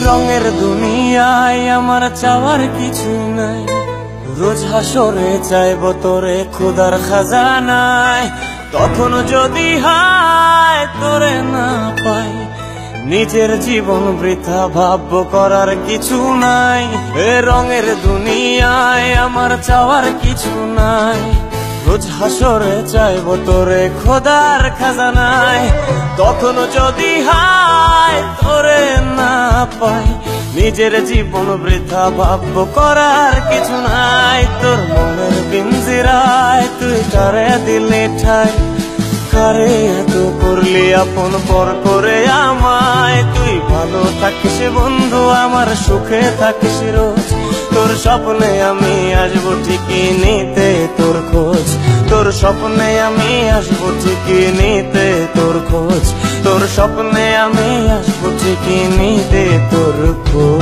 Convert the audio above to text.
রঙের দুনিয়ায় আমার চাওয়ার কিছু নাই, রোজ হাসরে চাইব তোরে খোদার খাজানায়। তখন যদি হায় তোরে না পাই, নিজের জীবন বৃথা ভাবব করার কিছু নাই। এ রঙের দুনিয়ায় আমার চাওয়ার কিছু নাই, রোজ হাসরে চাইব তোরে খোদার খাজানায়। তখন যদি হায় তোরে না পাই, নিজের জীবন বৃথা ভাবব করার কিছু নাই। তোর মনের পিঞ্জিরায় তুই কারে দিলি ঠাই, কারে এত করলি আপন পর করে আমায়। তুই ভালো থাকিস বন্ধু, আমার সুখে থাকিস রোজ। তোর স্বপ্নে আমি আসবো ঠিকই নিতে তোর খোঁজ, তোর স্বপ্নে আমি আসবো ঠিকই নিতে তোর খোঁজ, তোর স্বপ্নে আমি আসবো ঠিকই নিতে তোর খোঁজ।